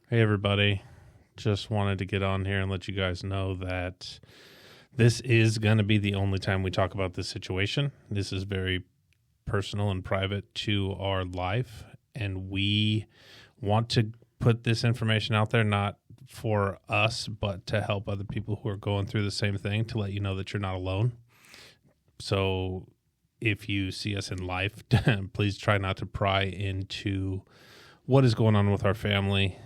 Hey, everybody. Just wanted to get on here and let you guys know that this is going to be the only time we talk about this situation. This is very personal and private to our life, and we want to put this information out there, not for us, but to help other people who are going through the same thing, to let you know that you're not alone. So if you see us in life, please try not to pry into what is going on with our family.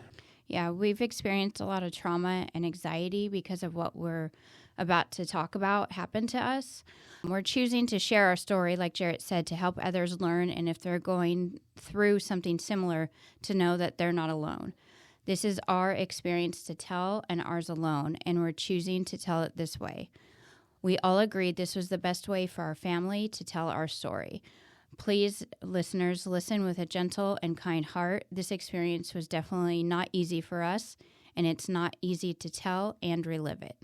Yeah, we've experienced a lot of trauma and anxiety because of what we're about to talk about happened to us. We're choosing to share our story, like Jerett said, to help others learn, and if they're going through something similar, to know that they're not alone. This is our experience to tell, and ours alone, and we're choosing to tell it this way. We all agreed this was the best way for our family to tell our story. Please, listeners, listen with a gentle and kind heart. This experience was definitely not easy for us, and it's not easy to tell and relive it.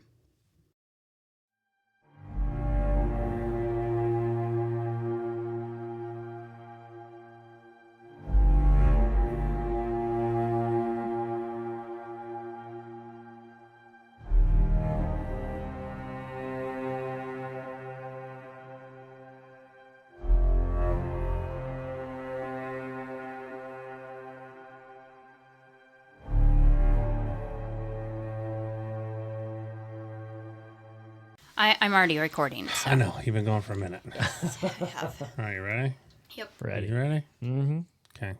I'm already recording. So. I know. You've been going for a minute. I have. All right, you ready? Yep. Ready. You ready? Mm-hmm. Okay.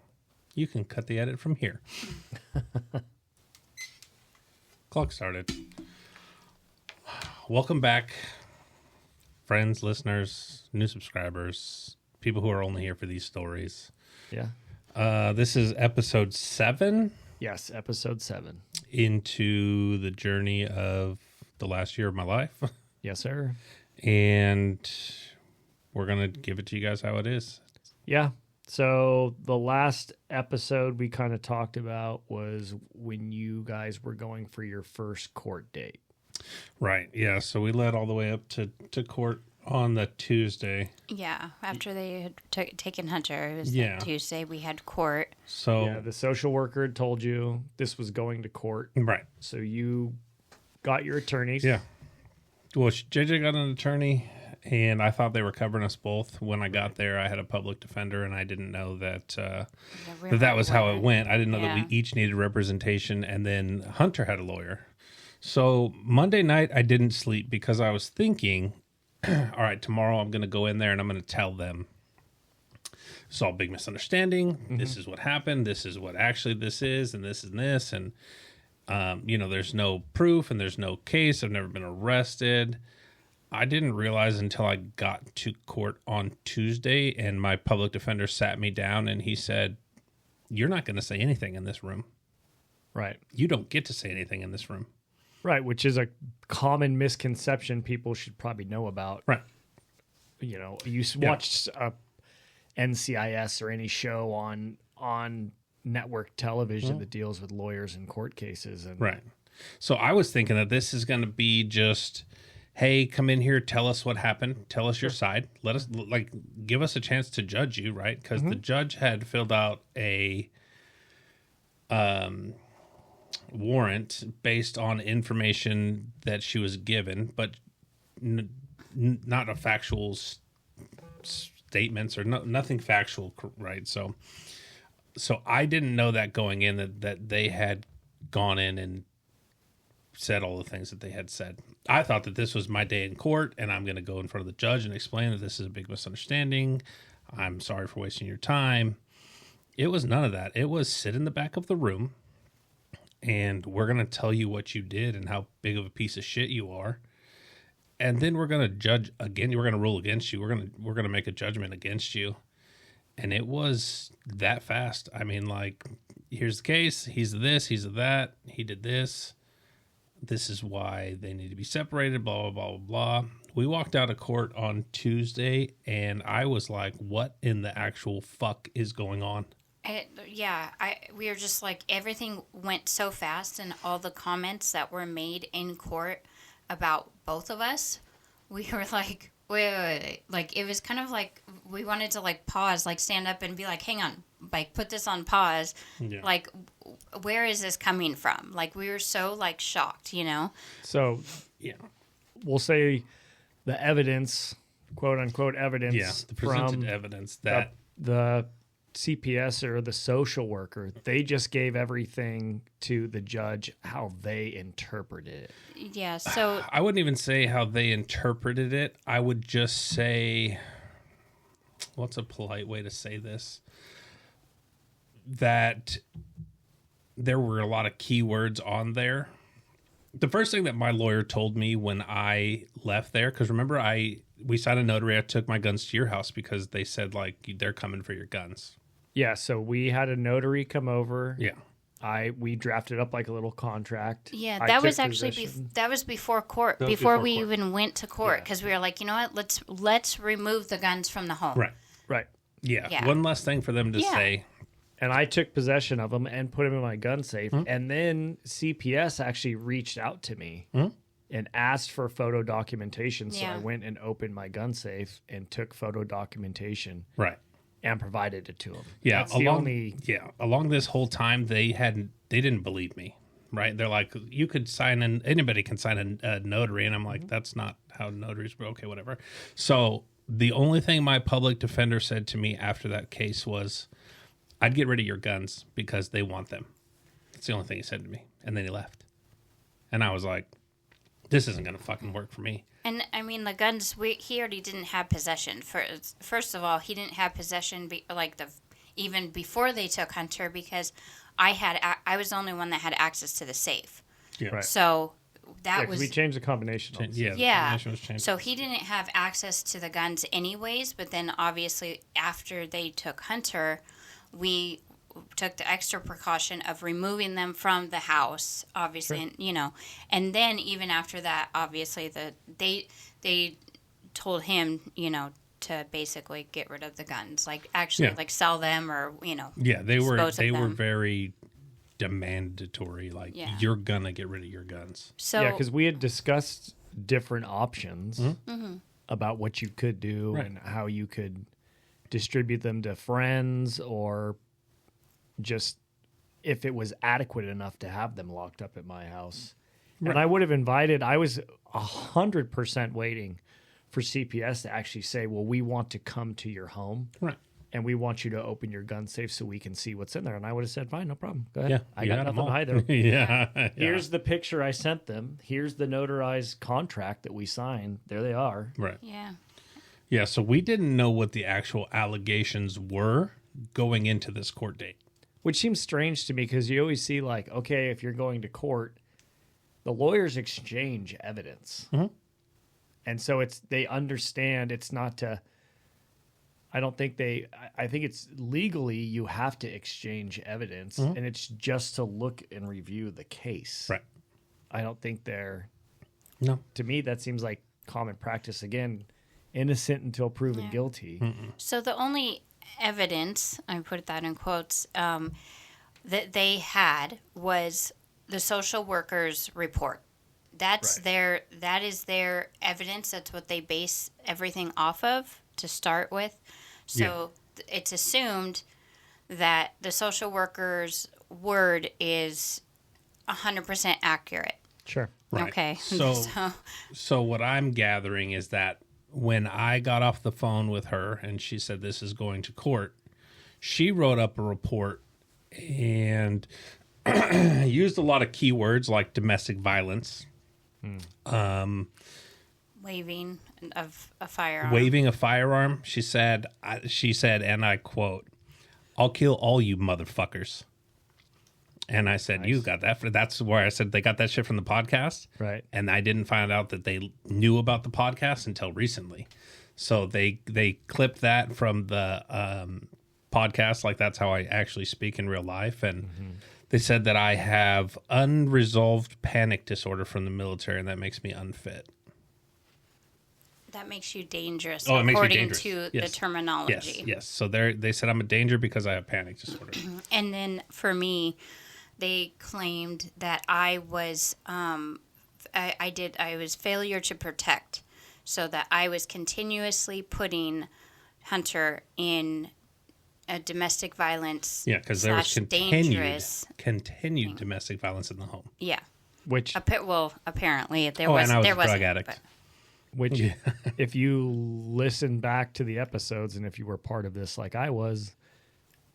You can cut the edit from here. Clock started. Welcome back, friends, listeners, new subscribers, people who are only here for these stories. Yeah. This is episode 7 Yes, episode 7. into the journey of the last year of my life. Yes, sir. And we're going to give it to you guys how it is. Yeah. So the last episode we kind of talked about was when you guys were going for your first court date. Right. Yeah. So we led all the way up to court on the Tuesday. Yeah, after they had taken Hunter, it was Yeah. Tuesday, we had court. So, Yeah, the social worker had told you this was going to court. right. So you got your attorneys. Yeah. Well, JJ got an attorney, and I thought they were covering us both. When I got there, I had a public defender, and I didn't know that that was how it went. I didn't know that we each needed representation, and then Hunter had a lawyer. So Monday night, I didn't sleep because I was thinking, all right, tomorrow I'm going to go in there, and I'm going to tell them it's all big misunderstanding. Mm-hmm. This is what happened. This is what actually this is, and this and this, and there's no proof and there's no case. I've never been arrested. I didn't realize until I got to court on Tuesday and my public defender sat me down and he said, "You're not going to say anything in this room. Right. You don't get to say anything in this room." Right, which is a common misconception people should probably know about. Right. You know, you watched NCIS or any show on network television that deals with lawyers and court cases. And right. So I was thinking that this is going to be just, hey, come in here, tell us what happened, tell us your side, let us give us a chance to judge you, right? Because the judge had filled out a warrant based on information that she was given, but not a factual statements or nothing factual, right? So I didn't know that going in that they had gone in and said all the things that they had said. I thought that this was my day in court and I'm going to go in front of the judge and explain that this is a big misunderstanding. I'm sorry for wasting your time. It was none of that. It was sit in the back of the room and we're going to tell you what you did and how big of a piece of shit you are. And then we're going to judge again. We're going to rule against you. We're going to make a judgment against you. And it was that fast. I mean, like, here's the case. He's this. He's that. He did this. This is why they need to be separated, blah, blah, blah, blah, blah. We walked out of court on Tuesday, and I was like, what in the actual fuck is going on? We were just like, everything went so fast, and all the comments that were made in court about both of us, we were like, Wait. Like, it was kind of like we wanted to, like, pause, like, stand up and be like, hang on, like, put this on pause. Yeah. Like, where is this coming from? Like, we were so, like, shocked, you know? So Yeah. we'll say the evidence, quote unquote evidence, Yeah. The presented from evidence that the CPS or the social worker, they just gave everything to the judge how they interpreted it. Yeah, so... I wouldn't even say how they interpreted it. I would just say, what's a polite way to say this? That there were a lot of keywords on there. The first thing that my lawyer told me when I left there, because remember, we signed a notary. I took my guns to your house because they said, like, they're coming for your guns. Yeah, so we had a notary come over. Yeah. We drafted up like a little contract. Yeah, I that took was actually possession. that was before court. That was Before before we court. even went to court, Yeah. because we were like, you know what? Let's remove the guns from the home. Right. Right. Yeah. Yeah. One less thing for them to Yeah. say. And I took possession of them and put them in my gun safe. Hmm? And then CPS actually reached out to me and asked for photo documentation. So Yeah. I went and opened my gun safe and took photo documentation Right. and provided it to them. Yeah. That's the only. Along this whole time, they didn't believe me. Right. They're like, you could anybody can sign a notary. And I'm like, that's not how notaries work. Okay, whatever. So the only thing my public defender said to me after that case was, I'd get rid of your guns because they want them. That's the only thing he said to me. And then he left. And I was like, this isn't going to fucking work for me. And I mean, the guns. He already didn't have possession. First of all, he didn't have possession even before they took Hunter, because I was the only one that had access to the safe. Yeah. Right. So that Yeah, 'cause was we changed the combination. on this. Yeah. the yeah. combination was changed. So he didn't have access to the guns anyways. But then obviously after they took Hunter, we took the extra precaution of removing them from the house, obviously, Sure. and, you know, and then even after that, obviously they told him, you know, to basically get rid of the guns, like actually Yeah. like sell them, or, you know. Yeah, they were dispose of them. very demandatory. Like, Yeah. you're going to get rid of your guns. So Yeah, because we had discussed different options about what you could do Right. and how you could distribute them to friends, or just if it was adequate enough to have them locked up at my house. Right. And I would have I was 100% waiting for CPS to actually say, well, we want to come to your home Right. and we want you to open your gun safe so we can see what's in there. And I would have said, fine, no problem. Go ahead. Yeah. I you got had them nothing to all. hide there. Yeah. Here's the picture I sent them. Here's the notarized contract that we signed. There they are. Right. yeah. Yeah, so we didn't know what the actual allegations were going into this court date. Which seems strange to me because you always see, like, okay, if you're going to court, the lawyers exchange evidence. Mhm. And so they understand it's not to, I think it's legally you have to exchange evidence, and it's just to look and review the case. Right. I don't think No. to me, that seems like common practice. Again, innocent until proven Yeah. guilty. So the only evidence, I put that in quotes, that they had was the social worker's report. That is their evidence. That's what they base everything off of to start with. So it's assumed that the social worker's word is 100% accurate. Sure. Right. Okay. So what I'm gathering is that when I got off the phone with her and she said this is going to court, she wrote up a report and used a lot of keywords like domestic violence, Waving of a firearm. waving a firearm. She said, and I quote, "I'll kill all you motherfuckers." And I said, "You got that?" That's where I said they got that shit from the podcast, Right. And I didn't find out that they knew about the podcast until recently. So they clipped that from the podcast, like that's how I actually speak in real life, and they said that I have unresolved panic disorder from the military, and that makes me unfit. That makes you dangerous, Oh, it makes me according dangerous. to Yes. the terminology. Yes. So they said I'm a danger because I have panic disorder. And then for me, they claimed that I was I was failure to protect. so that I was continuously putting Hunter in a domestic violence. Yeah, because there was dangerous continued domestic violence in the home. Yeah. Which apparently there and I was a wasn't, drug addict. but- Which, if you listen back to the episodes, and if you were part of this like I was,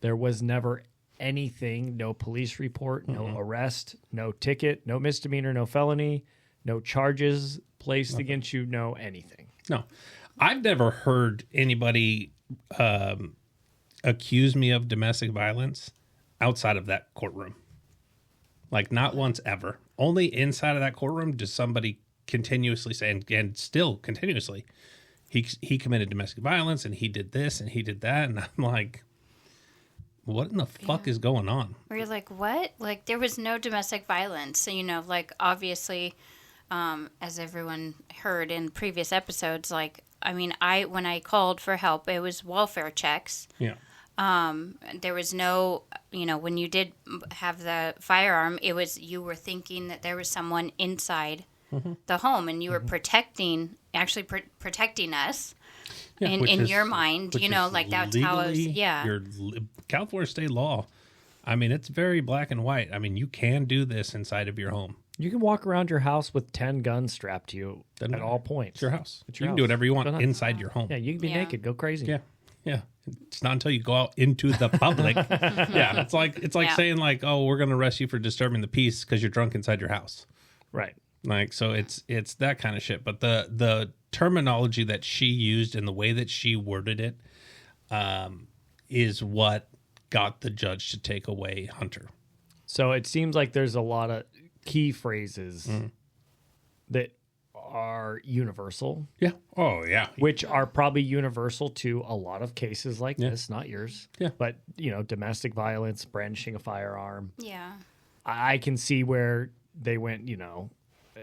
there was never anything, no police report, no arrest, no ticket, no misdemeanor, no felony, no charges placed against you, no anything. No, I've never heard anybody accuse me of domestic violence outside of that courtroom. Like, not once ever. Only inside of that courtroom does somebody continuously say, and still continuously, he committed domestic violence and he did this and he did that. And I'm like, what in the fuck is going on? Where you're like, what? Like, there was no domestic violence. So, like, obviously, as everyone heard in previous episodes, like, I mean, when I called for help, it was welfare checks. Yeah. There was no, when you did have the firearm, it was, you were thinking that there was someone inside the home, and you were protecting us. Yeah, in your mind, like that's how it was. Yeah. Your California state law. I mean, it's very black and white. I mean, you can do this inside of your home. You can walk around your house with 10 guns strapped to you at all points. It's your house. It's your You can house. do whatever you want inside your home. Yeah, you can be naked, go crazy. Yeah. Yeah. It's not until you go out into the public. Yeah. It's like saying like, oh, we're going to arrest you for disturbing the peace because you're drunk inside your house. Right. Like, so it's that kind of shit. But the terminology that she used and the way that she worded it is what got the judge to take away Hunter. So it seems like there's a lot of key phrases that are universal. Yeah. Oh, yeah. Which are probably universal to a lot of cases like this, not yours. Yeah. But, domestic violence, brandishing a firearm. Yeah. I can see where they went,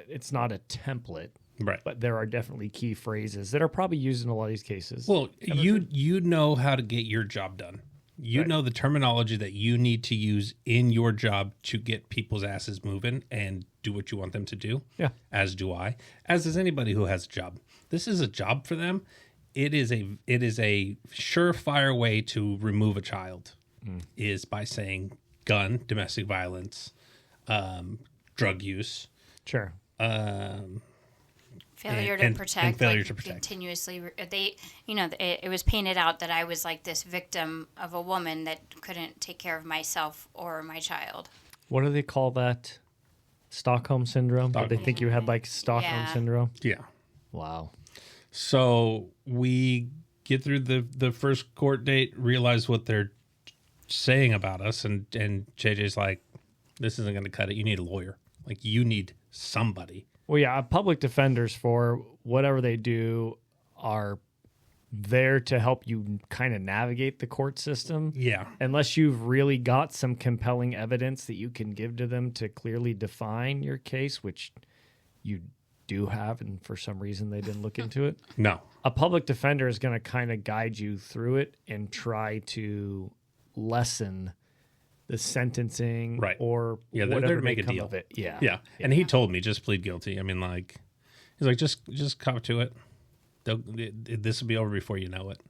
it's not a template. Right. But there are definitely key phrases that are probably used in a lot of these cases. Well, you know how to get your job done. You know the terminology that you need to use in your job to get people's asses moving and do what you want them to do. Yeah. As do I. As does anybody who has a job. This is a job for them. It is a surefire way to remove a child is by saying gun, domestic violence, drug use. Sure. Failure And to protect. failure to protect. Continuously, it was painted out that I was like this victim of a woman that couldn't take care of myself or my child. What do they call that? Stockholm syndrome? Did they think you had like Stockholm syndrome? Yeah. Wow. So we get through the first court date, realize what they're saying about us, and JJ's like, this isn't going to cut it. You need a lawyer. Like, you need somebody. Well, yeah, public defenders, for whatever they do, are there to help you kind of navigate the court system. Yeah. Unless you've really got some compelling evidence that you can give to them to clearly define your case, which you do have, and for some reason they didn't look into it. No. A public defender is going to kind of guide you through it and try to lessen the sentencing, Right. or Yeah, they're whatever there to make may a come deal. of it. Yeah. Yeah. And he told me, just plead guilty. I mean, like, he's like, just cop to it. This will be over before you know it.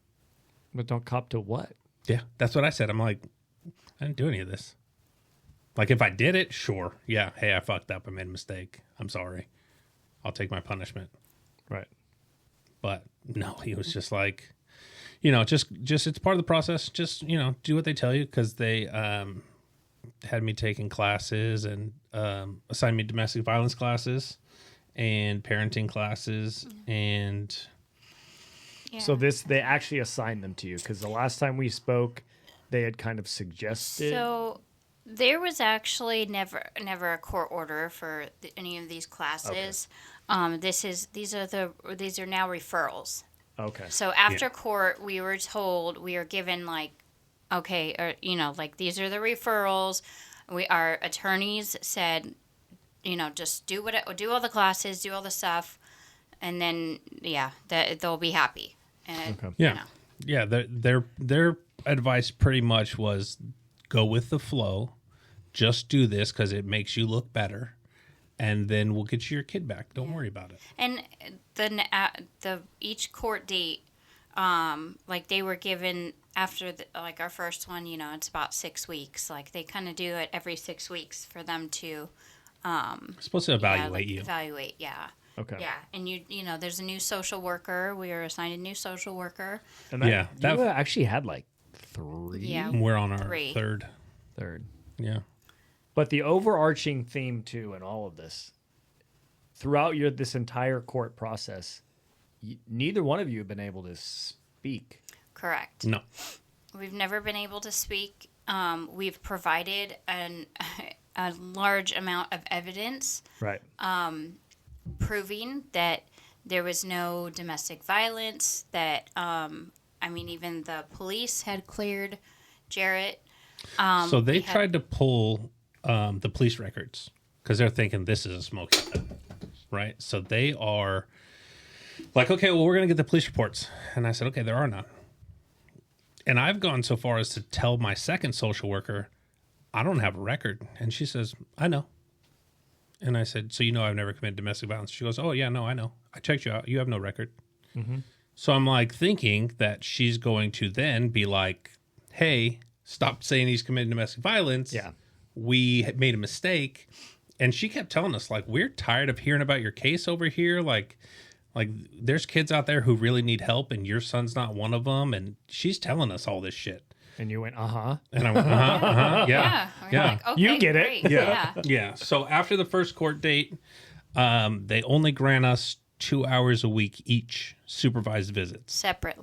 But don't cop to what? Yeah. That's what I said. I'm like, I didn't do any of this. Like, if I did it, sure. Yeah. Hey, I fucked up. I made a mistake. I'm sorry. I'll take my punishment. Right. But no, he was just like, just it's part of the process. Just, do what they tell you, because they had me taking classes and assigned me domestic violence classes and parenting classes. And So they actually assigned them to you, because the last time we spoke, they had kind of suggested. So there was actually never a court order for any of these classes. These are now referrals. Okay. So after court, we were told, we were given like, okay, or like these are the referrals. Our attorneys said, just do all the classes, do all the stuff, and then they'll be happy. And, Okay. yeah, yeah. Their advice pretty much was go with the flow. Just do this because it makes you look better, and then we'll get you your kid back. Don't worry about it. And the each court date, like they were given after like our first one, it's about 6 weeks. Like they kind of do it every 6 weeks for them to Supposed to evaluate you. Evaluate, yeah. Okay. Yeah, and there's a new social worker. We are assigned a new social worker. And you actually had like 3. Yeah, We're on our 3. Third. Yeah. But the overarching theme too in all of this, throughout this entire court process, neither one of you have been able to speak. Correct. No. We've never been able to speak. We've provided a large amount of evidence. Right. Proving that there was no domestic violence, that, even the police had cleared Jerett. So they tried to pull the police records because they're thinking this is a smoking gun, right? So they are like, okay, well, we're going to get the police reports. And I said, okay, there are none. And I've gone so far as to tell my second social worker, I don't have a record. And she says, I know. And I said, so I've never committed domestic violence. She goes, oh, yeah, no, I know. I checked you out. You have no record. Mm-hmm. So I'm like thinking that she's going to then be like, hey, stop saying he's committed domestic violence. Yeah. We made a mistake. And she kept telling us, like, we're tired of hearing about your case over here. Like there's kids out there who really need help, and your son's not one of them. And she's telling us all this shit. And you went, uh-huh. And I went, yeah. Like, okay, you get great. it. Yeah. Yeah. So after the first court date, they only grant us 2 hours a week each supervised visits. Separate.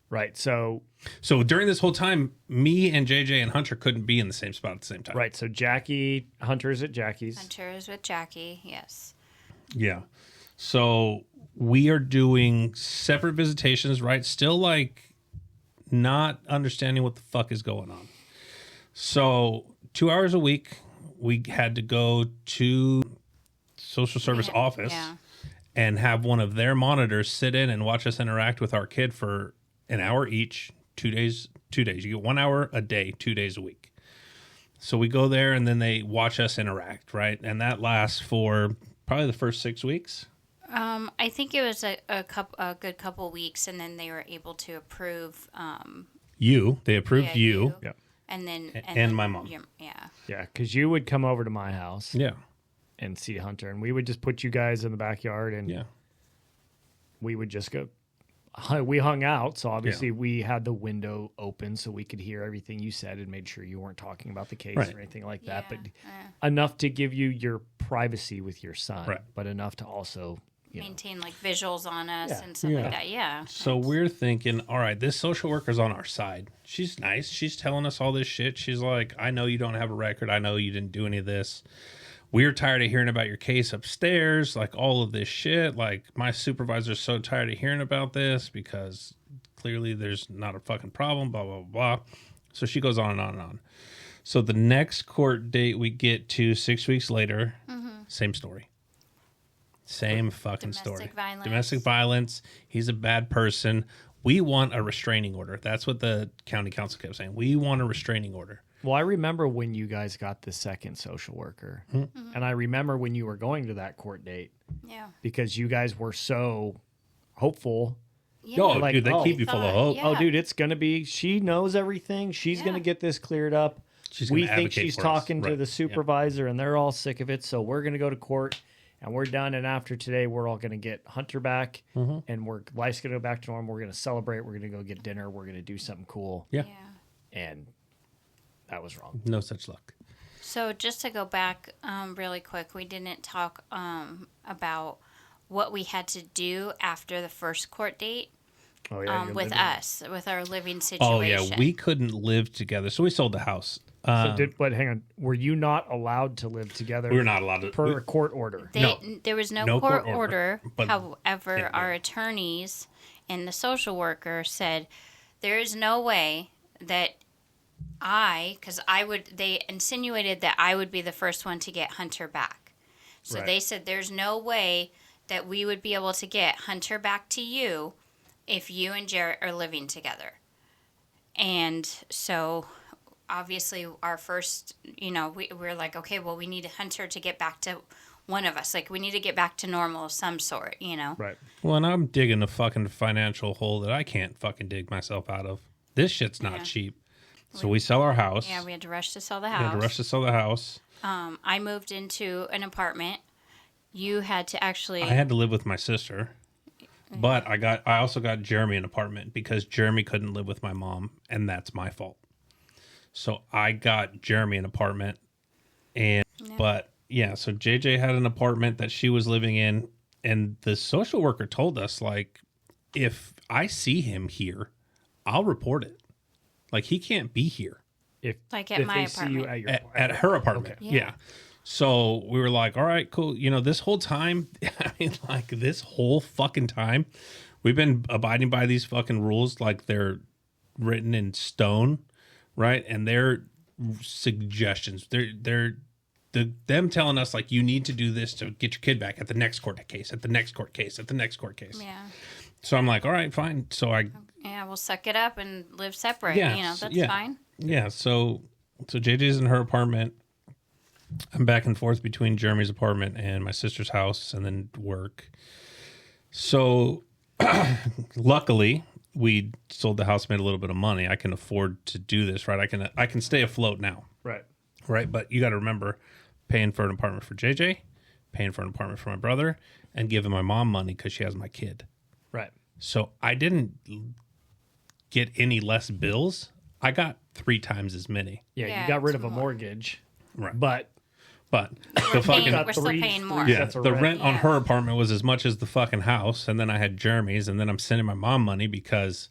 Right. So during this whole time, me and JJ and Hunter couldn't be in the same spot at the same time. Right. So Hunter's at Jackie's. Hunter is with Jackie, yes. Yeah. So we are doing separate visitations, right? Still like not understanding what the fuck is going on. So 2 hours a week, we had to go to social service office and have one of their monitors sit in and watch us interact with our kid for an hour each, 2 days. You get 1 hour a day, 2 days a week. So we go there and then they watch us interact, right? And that lasts for probably the first 6 weeks. I think it was a good couple weeks, and then they were able to approve. They approved you. Yeah. And then and my mom. Yeah, because you would come over to my house. Yeah. And see Hunter, and we would just put you guys in the backyard, and we would just go. We hung out, so obviously we had the window open so we could hear everything you said and made sure you weren't talking about the case or anything like that. But enough to give you your privacy with your son, but enough to also maintain like visuals on us and stuff like that. Yeah. So we're thinking, all right, this social worker's on our side. She's nice. She's telling us all this shit. She's like, I know you don't have a record. I know you didn't do any of this. We're tired of hearing about your case upstairs, like all of this shit. Like my supervisor's so tired of hearing about this because clearly there's not a fucking problem, blah, blah, blah. So she goes on and on and on. So the next court date we get to 6 weeks later, same story. Same fucking story. Domestic violence. He's a bad person. We want a restraining order. That's what the county council kept saying. We want a restraining order. Well, I remember when you guys got the second social worker. And I remember when you were going to that court date. Yeah. Because you guys were so hopeful. Yeah. Oh, like, dude, they keep you full of hope. Yeah. Oh, dude, it's going to be, she knows everything. She's going to get this cleared up. We think she's talking to the supervisor and they're all sick of it. So we're going to go to court and we're done. And after today, we're all going to get Hunter back and life's going to go back to normal. We're going to celebrate. We're going to go get dinner. We're going to do something cool. Yeah. And that was wrong. No such luck. So just to go back really quick, we didn't talk about what we had to do after the first court date with us, with our living situation. Oh, yeah. We couldn't live together. So we sold the house. But hang on. Were you not allowed to live together? We were not allowed to. Per a court order. There was no court order. But however, our attorneys and the social worker said there is no way that they insinuated that I would be the first one to get Hunter back. So they said there's no way that we would be able to get Hunter back to you if you and Jerett are living together. And so obviously our first, we're like, okay, well, we need Hunter to get back to one of us. Like, we need to get back to normal of some sort, Right. Well, and I'm digging a fucking financial hole that I can't fucking dig myself out of. This shit's not cheap. So we sell our house. Yeah, we had to rush to sell the We had house. to rush to sell the house. I moved into an apartment. You had to actually... I had to live with my sister. But I also got Jeremy an apartment because Jeremy couldn't live with my mom, and that's my fault. So I got Jeremy an apartment, so JJ had an apartment that she was living in, and the social worker told us, like, if I see him here, I'll report it. Like, he can't be here. If Like at if my they see you apartment. at At her apartment. Okay. Yeah. So we were like, all right, cool. This whole time, this whole fucking time, we've been abiding by these fucking rules like they're written in stone, right? And they're suggestions. They're them telling us, like, you need to do this to get your kid back at the next court case, at the next court case, at the next court case. Yeah. So I'm like, all right, fine. So We'll suck it up and live separate. Yeah, That's yeah. fine. Yeah, so JJ's in her apartment. I'm back and forth between Jeremy's apartment and my sister's house and then work. So luckily, we sold the house, made a little bit of money. I can afford to do this, right? I can stay afloat now. Right. Right, but you got to remember paying for an apartment for JJ, paying for an apartment for my brother, and giving my mom money cuz she has my kid. Right. So I didn't get any less bills. I got 3 times as many. Yeah, Yeah, you got rid it's of a more. mortgage, Right. but the fucking We're still paying more. yeah, sets of the rent on Yeah. her apartment was as much as the fucking house, and then I had Jeremy's, and then I'm sending my mom money because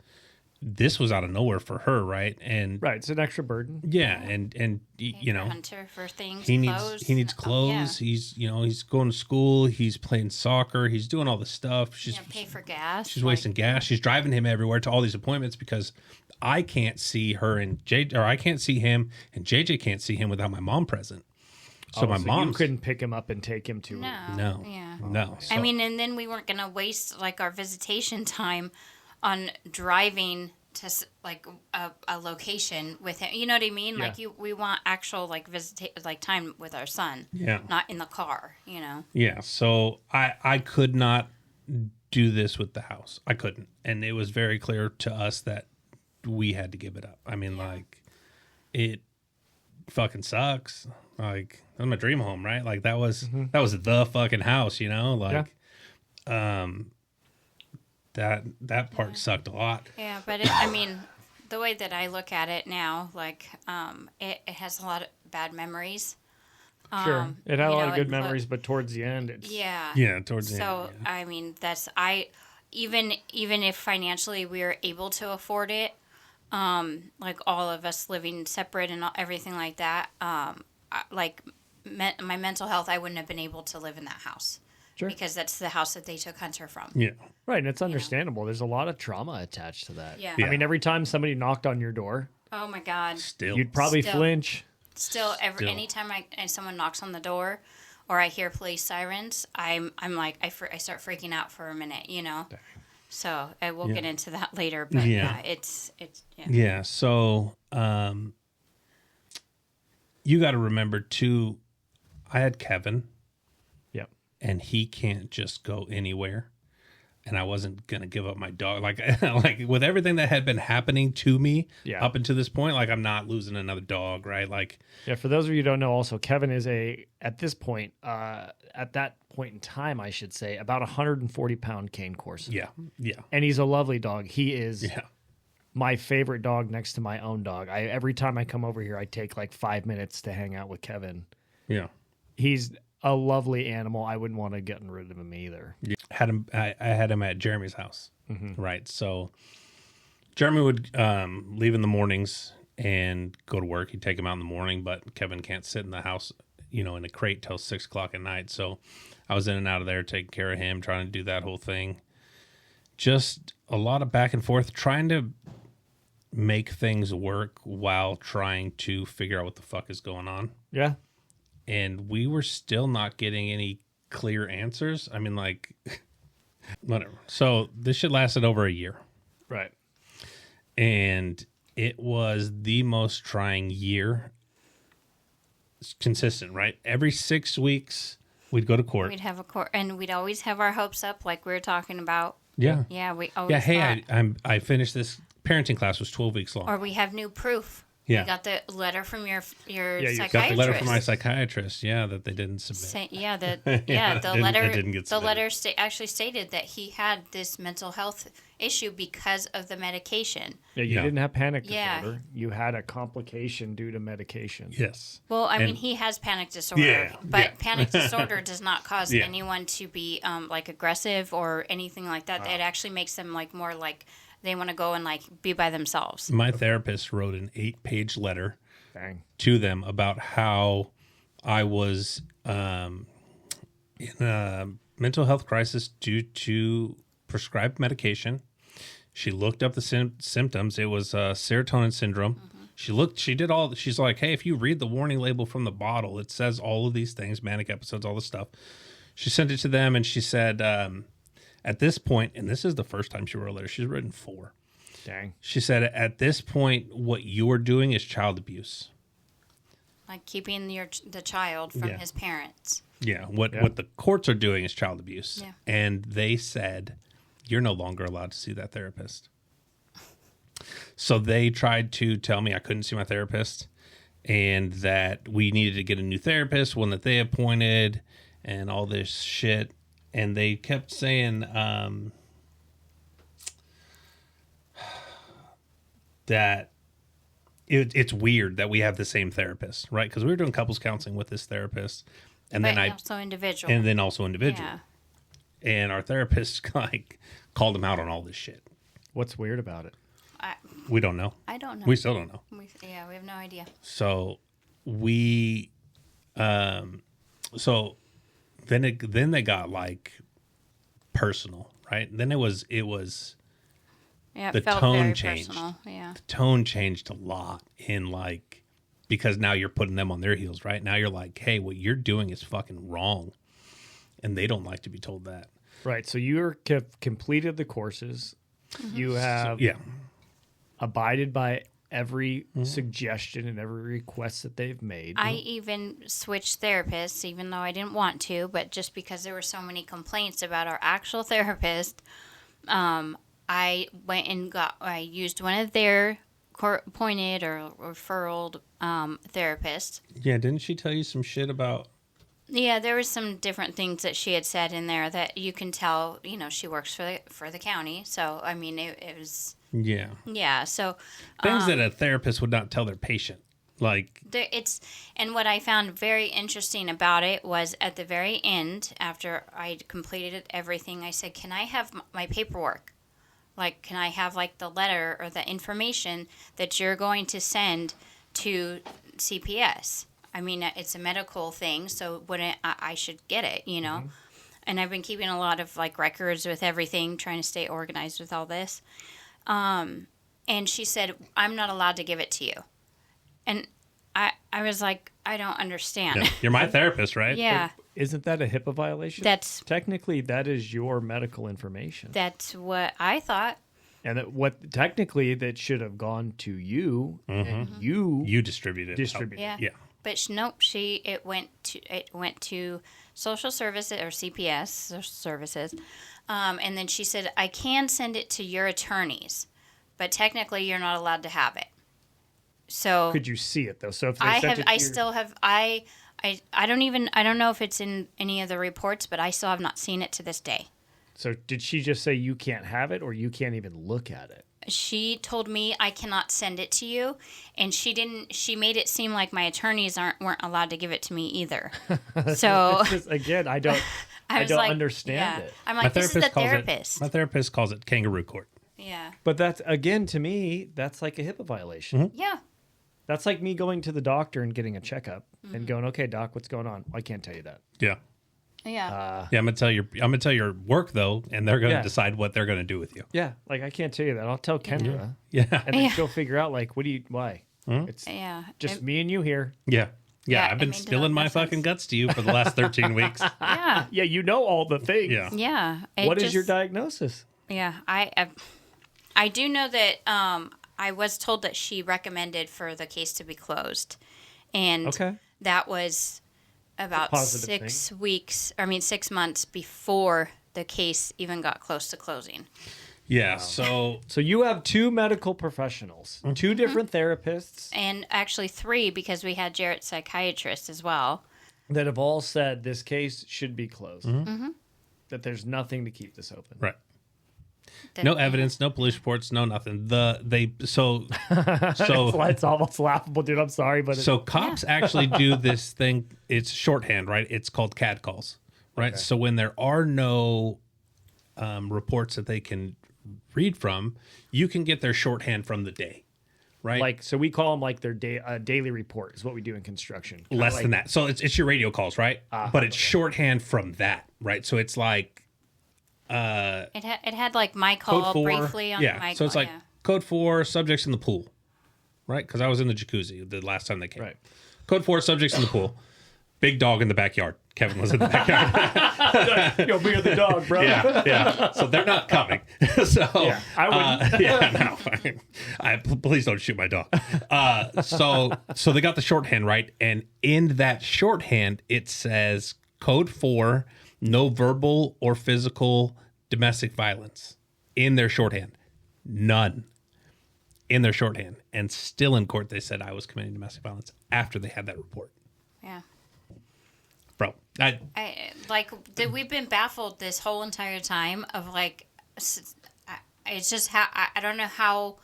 this was out of nowhere for her, right? And right, it's an extra burden. yeah, and Hunter for things. he clothes. needs clothes. He's he's going to school. He's playing soccer. He's doing all this stuff. Pay for gas. She's wasting gas. She's driving him everywhere to all these appointments because I can't see her and I can't see him, and JJ can't see him without my mom present. So my mom you couldn't pick him up and take him to no. Yeah. No. I So- mean, and then we weren't going to waste like our visitation time on driving to like a location with him. You know what I mean? Yeah. Like we want actual like time with our son. Yeah. Not in the car. Yeah, so I could not do this with the house. I couldn't. And it was very clear to us that we had to give it up. I mean, like, it fucking sucks. Like, that was my dream home, right? Like, that was the fucking house, Like, that part sucked a lot. Yeah, but the way that I look at it now, like, it has a lot of bad memories. Sure, it had a lot of good and memories, but towards the end, it's Yeah, towards the end. So Yeah. I mean, even if financially we are able to afford it, like all of us living separate and everything like that, my mental health, I wouldn't have been able to live in that house. Sure. Because that's the house that they took Hunter from. Yeah. right, and it's understandable. There's a lot of trauma attached to that. Yeah. I mean, every time somebody knocked on your door, Oh my God. Still. you'd probably Still. flinch. Still, anytime someone knocks on the door, or I hear police sirens, I'm like I start freaking out for a minute, So I will get into that later, but it's Yeah, so you got to remember too, I had Kevin, and he can't just go anywhere, and I wasn't gonna give up my dog. Like with everything that had been happening to me up until this point, like I'm not losing another dog, right? Like For those of you who don't know, also Kevin is at that point in time, I should say, about 140-pound cane courser. yeah, And he's a lovely dog. He is yeah. my favorite dog next to my own dog. Every time I come over here, I take like 5 minutes to hang out with Kevin. Yeah. He's a lovely animal. I wouldn't want to get rid of him either. I had him at Jeremy's house, right? So Jeremy would leave in the mornings and go to work. He'd take him out in the morning, but Kevin can't sit in the house, in a crate till 6 o'clock at night. So I was in and out of there taking care of him, trying to do that whole thing. Just a lot of back and forth, trying to make things work while trying to figure out what the fuck is going on. Yeah. And we were still not getting any clear answers. I mean, like, whatever. So this shit lasted over a year. Right. And it was the most trying year. It's consistent, right? Every 6 weeks, We'd go to court. We'd have a court, and we'd always have our hopes up, like we were talking about. Yeah. Yeah, we always Yeah. Hey, thought. I finished this parenting class was 12 weeks long. Or we have new proof. Yeah. We got the letter from your you psychiatrist. Got the letter from my psychiatrist. Yeah, that they didn't submit. The letter. it didn't get the submitted. letter actually stated that he had this mental health issue because of the medication. Yeah, you didn't have panic Yeah. disorder. You had a complication due to medication. Yes. Well, I mean, he has panic disorder, Yeah, but yeah. panic disorder does not cause Yeah. anyone to be like aggressive or anything like that. It actually makes them like more like they want to go and like be by themselves. My therapist wrote an 8-page letter Dang. to them about how I was in a mental health crisis due to prescribed medication. She looked up the symptoms. It was serotonin syndrome. Mm-hmm. She did all, she's like, hey, if you read the warning label from the bottle, it says all of these things, manic episodes, all this stuff. She sent it to them and she said, at this point, and this is the first time she wrote a letter, she's written 4. Dang. She said, at this point, what you are doing is child abuse. Like keeping the child from his parents. Yeah, what the courts are doing is child abuse. Yeah. And they said, you're no longer allowed to see that therapist. So they tried to tell me I couldn't see my therapist and that we needed to get a new therapist, one that they appointed, and all this shit. And they kept saying that it's weird that we have the same therapist, right? Because we were doing couples counseling with this therapist, and But then also individual. and then also individual. Yeah. And our therapist like called him out on all this shit. What's weird about it? We don't know. I don't know. We still don't know. We have no idea. So we, so then they got like personal, right? Then it was Yeah, it the felt tone very changed. personal. Yeah. The tone changed a lot in like, because now you're putting them on their heels, right? Now you're like, hey, what you're doing is fucking wrong. And they don't like to be told that. Right. So you're completed the courses. Mm-hmm. You have Yeah. abided by every suggestion and every request that they've made. I even switched therapists, even though I didn't want to, but just because there were so many complaints about our actual therapist, I went and I used one of their court-appointed or referred therapists. Yeah. Didn't she tell you some shit about? Yeah, there was some different things that she had said in there that you can tell, she works for the county. So, I mean, it was... Yeah. Yeah, so... Things that a therapist would not tell their patient. Like... And what I found very interesting about it was at the very end, after I completed everything, I said, can I have my paperwork? Like, can I have, like, the letter or the information that you're going to send to CPS? I mean, it's a medical thing, so wouldn't I should get it, Mm-hmm. And I've been keeping a lot of like records with everything, trying to stay organized with all this. And she said, "I'm not allowed to give it to you." And I was like, I don't understand. Yeah. You're my therapist, right? Yeah, Isn't that a HIPAA violation? that's Technically, that is your medical information. what I thought. And what technically that should have gone to you, and You distribute it. distribute. Yeah. Yeah. But nope, it went to social services or CPS social services, and then she said I can send it to your attorneys, but technically you're not allowed to have it. So Could you see it though? So if they I sent have, it to I your- still have, I don't know if it's in any of the reports, but I still have not seen it to this day. So did she just say you can't have it, or you can't even look at it? She told me I cannot send it to you, and she didn't. She made it seem like my attorneys weren't allowed to give it to me either. So It's just, again, I don't was don't like, understand yeah. it. I'm like, this is the therapist. My therapist calls it kangaroo court. Yeah. But that's, again, to me, that's like a HIPAA violation. Yeah. That's like me going to the doctor and getting a checkup Mm-hmm. and going, "Okay, doc, what's going on?" I can't tell you that. Yeah. Yeah. Yeah, I'm gonna tell your work though, and they're gonna Yeah. decide what they're gonna do with you. Yeah, like I can't tell you that. I'll tell Kendra, Yeah. and then Yeah. she'll figure out like, why? It's Yeah. just me and you here. Yeah. Yeah, I've it been made spilling no my sense. fucking guts to you for the last 13 weeks. Yeah. Yeah, you know all the things. Yeah. Yeah. What is your diagnosis? Yeah. I do know that I was told that she recommended for the case to be closed, and Okay. that was about Positive 6 months before the case even got close to closing. Yeah. So you have 2 medical professionals, 2 different therapists, And actually 3, because we had Jerett's psychiatrist as well. that have all said this case should be closed. That there's nothing to keep this open. right. That- No evidence, no police reports, no nothing. So It's almost laughable, dude. I'm sorry, but so cops actually do this thing. It's shorthand, right? It's called CAD calls, right? Okay. So when there are no reports that they can read from, you can get their shorthand from the day, right? like, so we call them like their daily report is what we do in construction. Kinda less like- than that. So it's your radio calls, right? But it's shorthand from that, right? So it's like It had like my code call 4. briefly on Yeah. my So it's call, like code 4, subjects in the pool, right? Because I was in the jacuzzi the last time they came. Right. Code 4, subjects in the pool. Big dog in the backyard. Kevin was in the backyard. Yo, be the dog, bro. yeah. So they're not coming. So Yeah, I wouldn't. please don't shoot my dog. So they got the shorthand right, and in that shorthand it says code 4, no verbal or physical domestic violence. In their shorthand, none. In their shorthand, and still in court they said I was committing domestic violence after they had that report. Yeah. Bro, We've been baffled this whole entire time of like, it's just how, I don't know how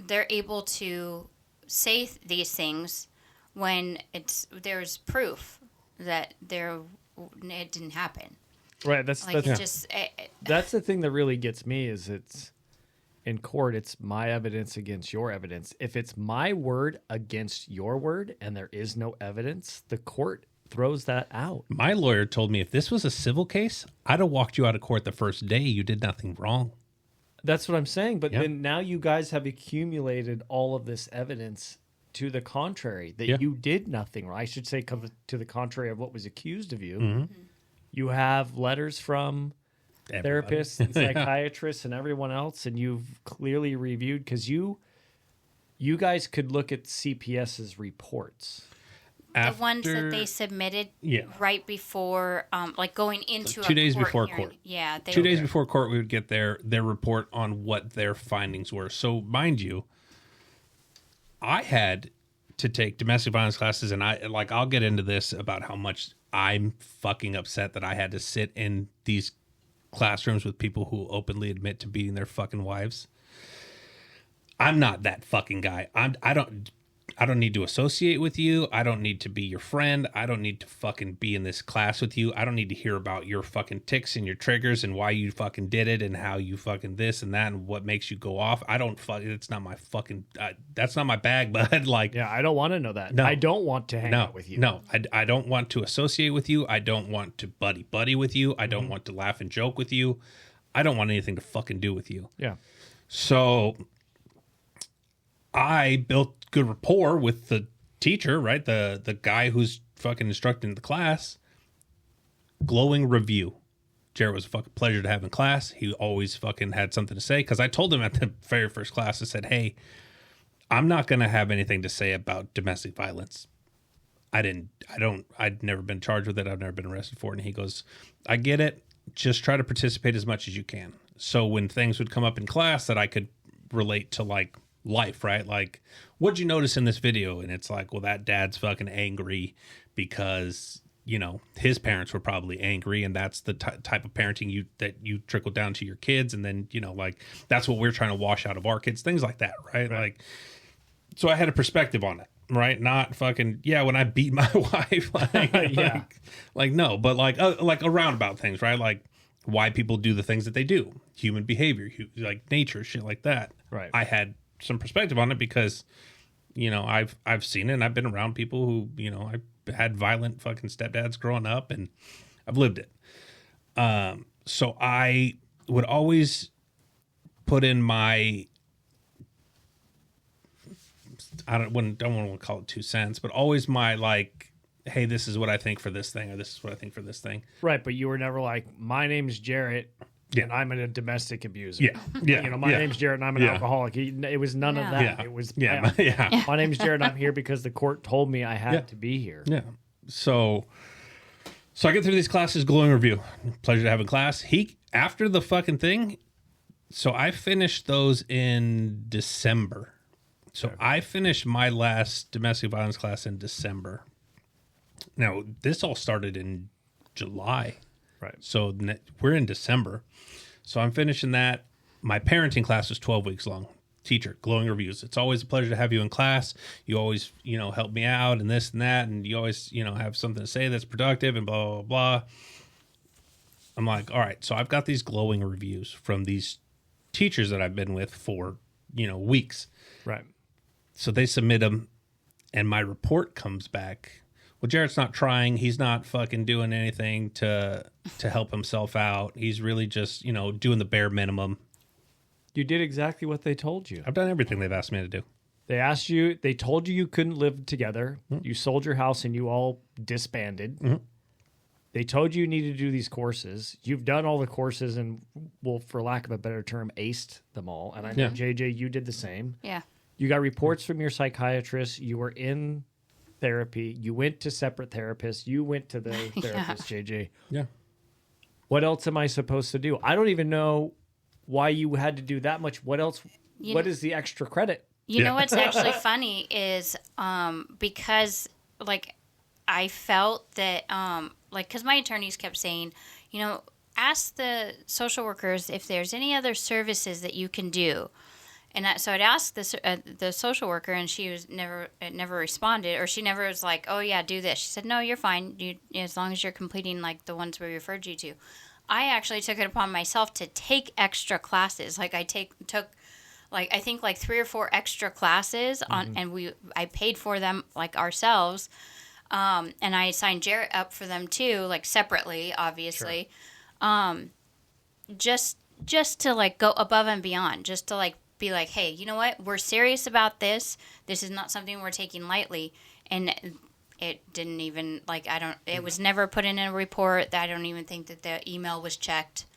they're able to say these things when there's proof that it didn't happen. Right. That's Like, that's it just, that's the thing that really gets me is it's in court. It's my evidence against your evidence. If it's my word against your word and there is no evidence, the court throws that out. my lawyer told me if this was a civil case, I'd have walked you out of court the first day. You did nothing wrong. That's what I'm saying. But Yeah. then now you guys have accumulated all of this evidence to the contrary that Yeah. you did nothing. I should say, come to the contrary of what was accused of you. Mm-hmm. You have letters from Everybody. therapists and psychiatrists and everyone else, and you've clearly reviewed because you guys could look at CPS's reports. the ones that they submitted Yeah. right before, like going into 2 days court before hearing. court. Yeah. 2 days before court, we would get their report on what their findings were. So, mind you, I had to take domestic violence classes, and I'll get into this about how much I'm fucking upset that I had to sit in these classrooms with people who openly admit to beating their fucking wives. I'm not that fucking guy. I don't need to associate with you. I don't need to be your friend. I don't need to fucking be in this class with you. I don't need to hear about your fucking tics and your triggers and why you fucking did it and how you fucking this and that and what makes you go off. It's not my fucking, that's not my bag, bud. Like, Yeah, I don't want to know that. No. I don't want to hang out with you. No, I don't want to associate with you. I don't want to buddy with you. I don't want to laugh and joke with you. I don't want anything to fucking do with you. Yeah. So I built good rapport with the teacher, right? The guy who's fucking instructing the class. Glowing review. Jerett was a fucking pleasure to have in class. He always fucking had something to say because I told him at the very first class, I said, hey, I'm not going to have anything to say about domestic violence. I'd never been charged with it. I've never been arrested for it. And he goes, I get it. Just try to participate as much as you can. So when things would come up in class that I could relate to like life, right? Like, what'd you notice in this video? And it's like, well, that dad's fucking angry because, you know, his parents were probably angry, and that's the type of parenting that you trickle down to your kids. And then, you know, like, that's what we're trying to wash out of our kids, things like that, right? Like, so I had a perspective on it, right? Not fucking, yeah, when I beat my wife, like no, but like around about things, right? Like why people do the things that they do, human behavior, like nature, shit like that. Right. I had some perspective on it because, you know, I've seen it, and I've been around people who, you know, I had violent fucking stepdads growing up, and I've lived it. So I would always put in my, I don't want to call it 2 cents, but always my like, hey, this is what I think for this thing, or this is what I think for this thing. Right, but you were never like, my name's Jerett, Yeah. and I'm a domestic abuser. Yeah. You know, my name's Jerett, and I'm an alcoholic. It was none of that. Yeah. It was, Yeah. my name's Jerett, and I'm here because the court told me I had to be here. Yeah. So I get through these classes, glowing review. Pleasure to have in class. After the fucking thing, so I finished those in December. So I finished my last domestic violence class in December. Now, this all started in July. Right. So we're in December. So I'm finishing that. My parenting class was 12 weeks long. Teacher, glowing reviews. It's always a pleasure to have you in class. You always, help me out and this and that. And you always, have something to say that's productive and blah, blah, blah. I'm like, all right. So I've got these glowing reviews from these teachers that I've been with for, weeks. Right. So they submit them and my report comes back. Well, Jerett's not trying. He's not fucking doing anything to help himself out. He's really just, doing the bare minimum. You did exactly what they told you. I've done everything they've asked me to do. They told you couldn't live together. Mm-hmm. You sold your house and you all disbanded. Mm-hmm. They told you needed to do these courses. You've done all the courses and, well, for lack of a better term, aced them all. And I know, JJ, you did the same. Yeah. You got reports from your psychiatrist. You were in therapy. You went to separate therapists. You went to the therapist, JJ. Yeah. What else am I supposed to do? I don't even know why you had to do that much. What else? What is the extra credit? You know what's actually funny is because, I felt that, because my attorneys kept saying, ask the social workers if there's any other services that you can do. And so I'd ask the social worker, and she never responded, or she never was like, "Oh yeah, do this." She said, "No, you're fine. As long as you're completing the ones we referred you to." I actually took it upon myself to take extra classes. I took I think 3 or 4 extra classes on, and I paid for them ourselves, and I signed Jerett up for them too, separately, obviously, just to go above and beyond, just to be hey, you know what? We're serious about this. This is not something we're taking lightly. And it didn't even, it was never put in a report. I don't even think that the email was checked.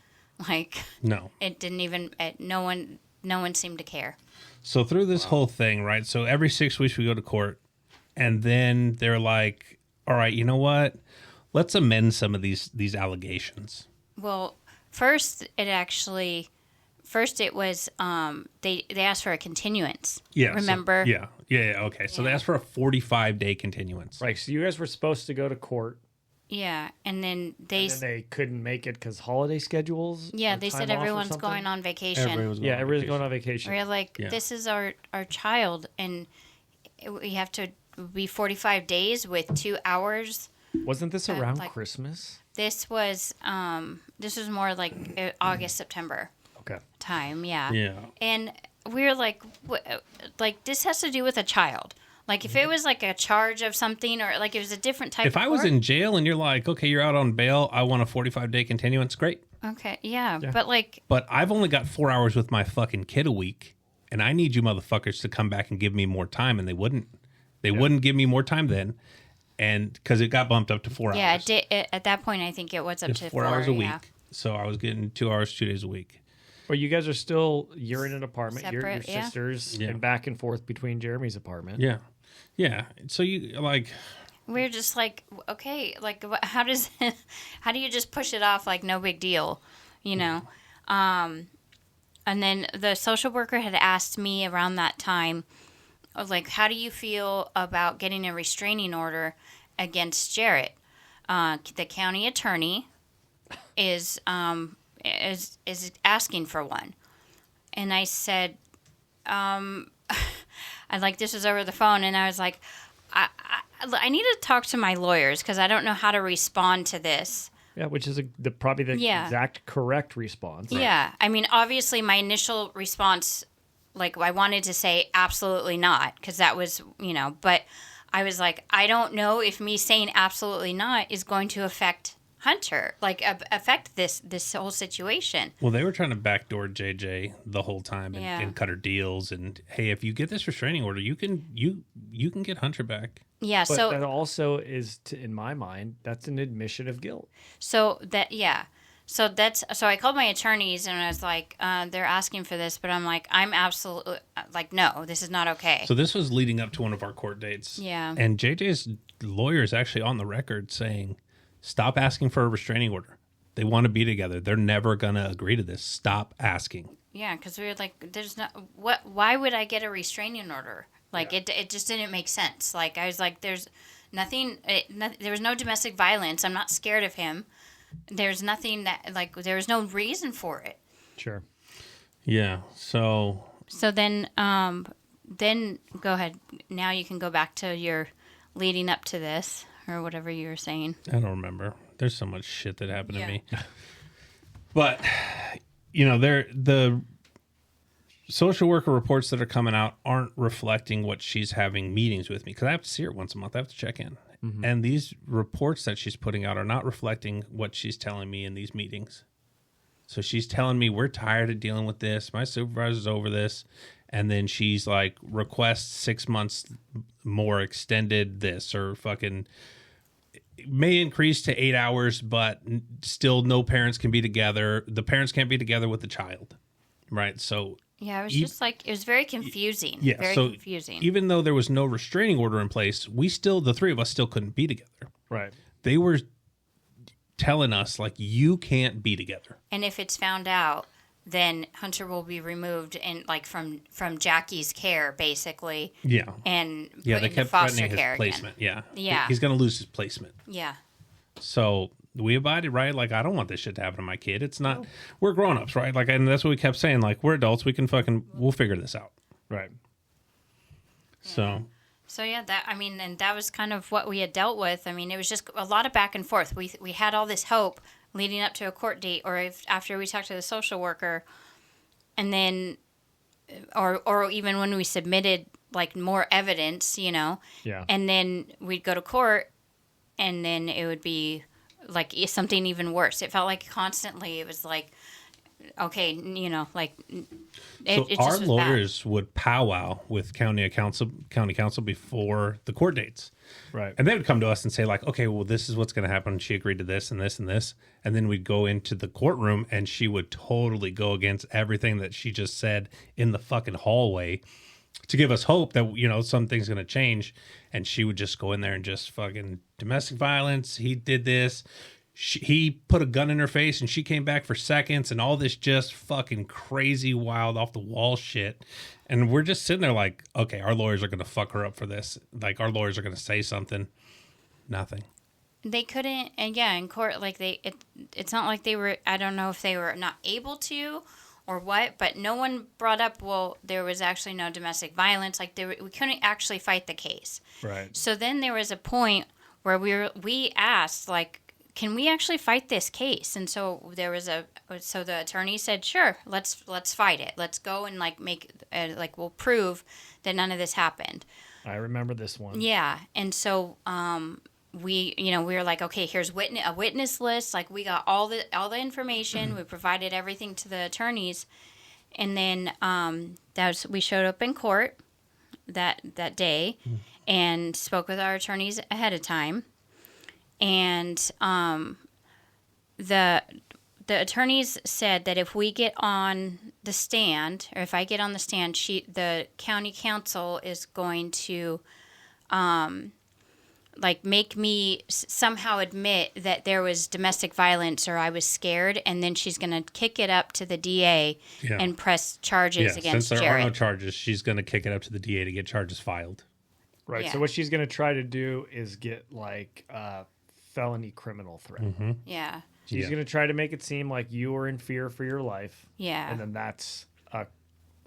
No. It didn't even, no one seemed to care. So through this whole thing, right? So every 6 weeks we go to court. And then they're like, all right, you know what? Let's amend some of these allegations. Well, first it was they asked for a continuance. Yeah. Remember? So, yeah. Okay. So they asked for a 45-day continuance. Right. So you guys were supposed to go to court. Yeah, and then they couldn't make it because holiday schedules. Yeah, they said everyone's going on vacation. Everyone's going on vacation. We're this is our child, and we have to be 45 days with 2 hours. Wasn't this around Christmas? This was more August, September. Okay. Time, yeah. Yeah. And we're this has to do with a child. If it was a charge of something, or it was a different type of I was in jail and you're okay, you're out on bail, I want a 45-day continuance, great. Okay, yeah. But I've only got 4 hours with my fucking kid a week, and I need you motherfuckers to come back and give me more time, and they wouldn't. They wouldn't give me more time then, and because it got bumped up to 4 hours. Yeah, it did, at that point, I think it was up to 4 hours a week. So I was getting 2 hours, 2 days a week. Well, you guys are still, you're in an apartment, Separate, your sisters, and back and forth between Jeremy's apartment. Yeah. Yeah. So you we're just okay, how do you just push it off no big deal, And then the social worker had asked me around that time, how do you feel about getting a restraining order against Jerett? The county attorney is asking for one. And I said, this was over the phone, and I was I need to talk to my lawyers because I don't know how to respond to this. Yeah, which is probably the exact correct response. Yeah. I mean, obviously my initial response, I wanted to say absolutely not, because that was, but I was I don't know if me saying absolutely not is going to affect Hunter, affect this whole situation. Well, they were trying to backdoor JJ the whole time and cut her deals. And hey, if you get this restraining order, you can get Hunter back. Yeah. But so that also is, in my mind, that's an admission of guilt. So that So I called my attorneys and I was like, they're asking for this, but I'm like, I'm absolutely like, no, this is not okay. So this was leading up to one of our court dates. Yeah. And JJ's lawyer is actually on the record saying, stop asking for a restraining order. They want to be together. They're never going to agree to this. Stop asking. Yeah, because we were like, there's not, why would I get a restraining order? Like, it just didn't make sense. Like, I was like, there's nothing, there was no domestic violence. I'm not scared of him. There's nothing that, like, there was no reason for it. Sure. Yeah. So then go ahead. Now you can go back to your leading up to this or whatever you were saying. I don't remember. There's so much shit that happened to me. Yeah. But, the social worker reports that are coming out aren't reflecting what she's having meetings with me, because I have to see her once a month. I have to check in. Mm-hmm. And these reports that she's putting out are not reflecting what she's telling me in these meetings. So she's telling me, we're tired of dealing with this. My supervisor's over this. And then she's like, request 6 months more extended this, or fucking may increase to 8 hours, but still no parents can be together. The parents can't be together with the child. Right. So yeah, it was just like, it was very confusing. Yeah, very so confusing. Even though there was no restraining order in place, the three of us still couldn't be together. Right. They were telling us, like, you can't be together. And if it's found out, then Hunter will be removed and like from Jackie's care, basically. Yeah. And they put into kept foster threatening his care placement. again. Yeah. Yeah. He's going to lose his placement. Yeah. So we abided, right? Like, I don't want this shit to happen to my kid. It's not, we're grown-ups, right? Like, and that's what we kept saying. Like, we're adults. We'll figure this out. Right. So yeah, and that was kind of what we had dealt with. I mean, it was just a lot of back and forth. We had all this hope leading up to a court date, or after we talked to the social worker, and then, or even when we submitted like more evidence, Yeah. and then we'd go to court, and then it would be like something even worse. It felt like constantly it was like, okay, like so our lawyers would powwow with county council before the court dates. Right. And they would come to us and say, like, okay, well, this is what's going to happen. She agreed to this and this and this. And then we'd go into the courtroom and she would totally go against everything that she just said in the fucking hallway to give us hope that, something's going to change. And she would just go in there and just fucking domestic violence. He did this. He put a gun in her face and she came back for seconds and all this just fucking crazy, wild, off the wall shit. And we're just sitting there like, okay, our lawyers are going to fuck her up for this. Like, our lawyers are going to say something. Nothing. They couldn't, and yeah, in court, like it's not like they were, I don't know if they were not able to or what, but no one brought up, well, there was actually no domestic violence. Like, we couldn't actually fight the case. Right. So then there was a point where we asked, like, can we actually fight this case? And so so the attorney said, sure, let's fight it. Let's go and we'll prove that none of this happened. I remember this one. Yeah. And so, we were like, okay, here's a witness list. Like, we got all the information. We provided everything to the attorneys. And then, we showed up in court that day and spoke with our attorneys ahead of time. And the attorneys said that if we get on the stand, or if I get on the stand, the county council is going to make me somehow admit that there was domestic violence or I was scared, and then she's going to kick it up to the DA and press charges against Jerett. Since there are no charges, she's going to kick it up to the DA to get charges filed. Right. Yeah. So what she's going to try to do is get felony criminal threat. Mm-hmm. Yeah. She's going to try to make it seem like you were in fear for your life. Yeah. And then that's a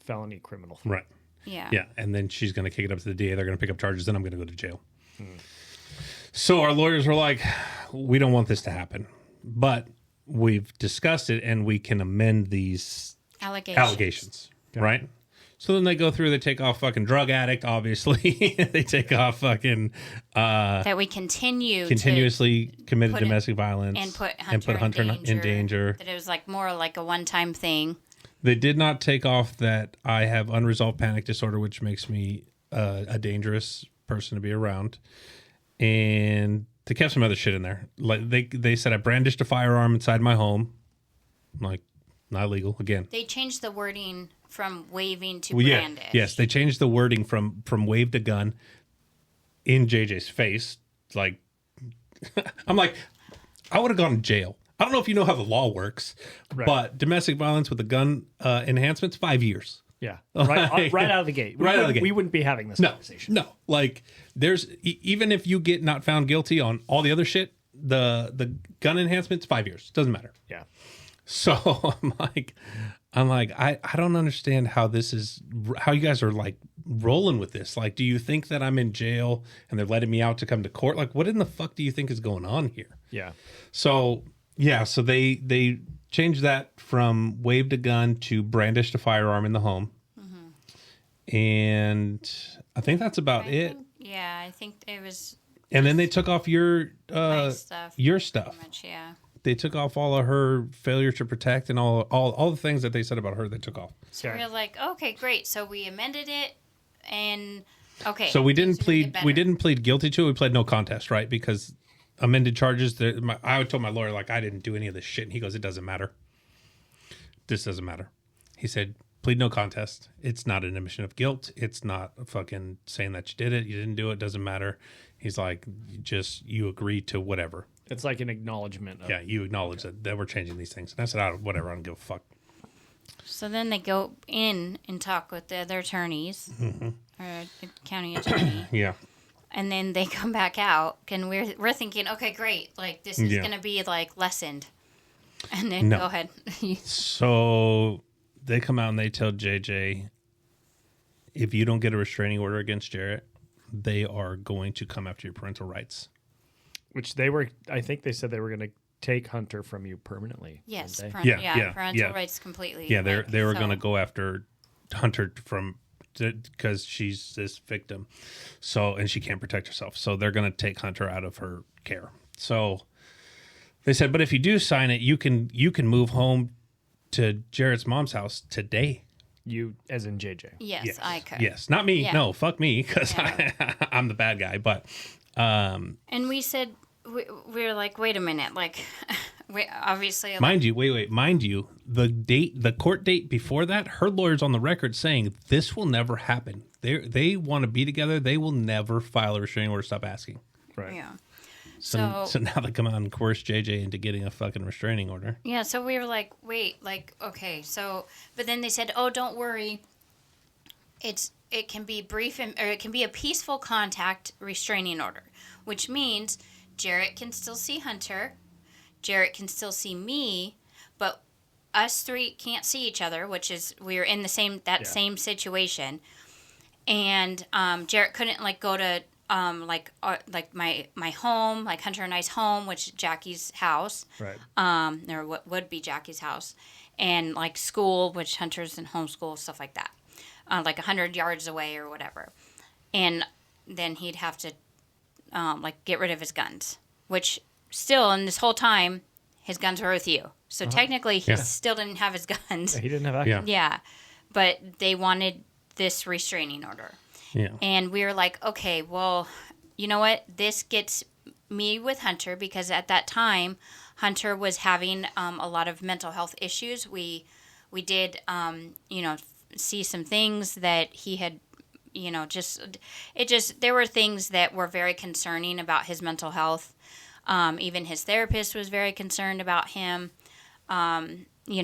felony criminal threat. Right. Yeah. Yeah. And then she's going to kick it up to the DA. They're going to pick up charges. Then I'm going to go to jail. So our lawyers were like, we don't want this to happen. But we've discussed it and we can amend these allegations. Right? So then they go through, they take off fucking drug addict, obviously. They take off fucking... that we continuously committed domestic violence. And put Hunter in danger. That it was more like a one-time thing. They did not take off that I have unresolved panic disorder, which makes me a dangerous person to be around. And they kept some other shit in there. Like they said I brandished a firearm inside my home. Like, not illegal. Again. They changed the wording from waving to Well, yeah. brandish. Yes, they changed the wording from waved a gun in JJ's face. Like, I'm like, I would have gone to jail. I don't know if you know how the law works, but domestic violence with a gun enhancements, 5 years. Yeah, right out of the gate. Right out of the gate. We wouldn't be having this conversation. No, like there's even if you get not found guilty on all the other shit, the gun enhancements 5 years doesn't matter. Yeah. So I'm like I don't understand how you guys are like rolling with this. Like, do you think that I'm in jail and they're letting me out to come to court? Like, what in the fuck do you think is going on here? Yeah. So they changed that from waved a gun to brandished a firearm in the home. And I think that's about it. Yeah, I think it was. And then they took off your stuff. Your stuff. Much, yeah. They took off all of her failure to protect and all the things that they said about her. They took off. So we were like, okay, great. So we amended it, and okay. So we didn't plead. We didn't plead guilty to it. We pled no contest, right? Because amended charges. I told my lawyer like I didn't do any of this shit, and he goes, "It doesn't matter. This doesn't matter." He said, plead no contest. It's not an admission of guilt. It's not fucking saying that you did it. You didn't do it. Doesn't matter. He's like, you agree to whatever. It's like an acknowledgement. Yeah, you acknowledge that we're changing these things. And I said, whatever. I don't give a fuck. So then they go in and talk with the other attorneys, or the county attorney. Yeah. And then they come back out, and we're thinking, okay, great. Like, this is going to be, like, lessened. And then go ahead. So they come out and they tell JJ, if you don't get a restraining order against Jerett, they are going to come after your parental rights. Which I think they said they were going to take Hunter from you permanently. Yes. Parental rights completely. Yeah, they were going to go after Hunter because she's this victim. So, and she can't protect herself. So they're going to take Hunter out of her care. So they said, but if you do sign it, you can move home to Jared's mom's house today. You, as in JJ. Yes, I could. Yes, not me. Yeah. No, fuck me, because I'm the bad guy. But and we said we were like, wait a minute, like we obviously. Mind you, the court date before that, her lawyer's on the record saying this will never happen. They want to be together. They will never file a restraining order. Stop asking. Right. Yeah. So now they come out and coerce JJ into getting a fucking restraining order. Yeah, so we were like, wait, like, okay, so, but then they said, oh, don't worry, it can be brief, or it can be a peaceful contact restraining order, which means Jerett can still see Hunter, Jerett can still see me, but us three can't see each other, which is, we're in the same situation, and Jerett couldn't, like, go to like my home, like Hunter and I's home, which is Jackie's house, right? Or what would be Jackie's house, and like school, which Hunter's in homeschool, stuff like that, like 100 yards away or whatever, and then he'd have to like get rid of his guns, which still in this whole time his guns were with you, so technically he still didn't have his guns. Yeah, he didn't have access. Yeah, but they wanted this restraining order. Yeah. And we were like, okay, well, you know what? This gets me with Hunter because at that time, Hunter was having a lot of mental health issues. We did, see some things that he had, there were things that were very concerning about his mental health. Even his therapist was very concerned about him. He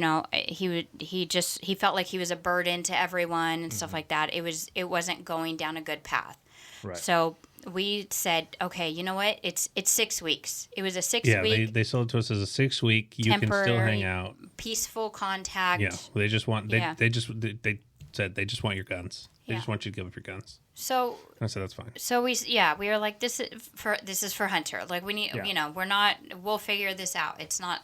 felt like he was a burden to everyone and stuff like that. It wasn't going down a good path. Right. So we said, okay, you know what? It's 6 weeks. It was a 6-week. They sold it to us as a 6-week. You can still hang out. Peaceful contact. Yeah. They just want. They said they just want your guns. They just want you to give up your guns. So I said that's fine. So we were like, this is for Hunter. Like we need, we'll figure this out. It's not,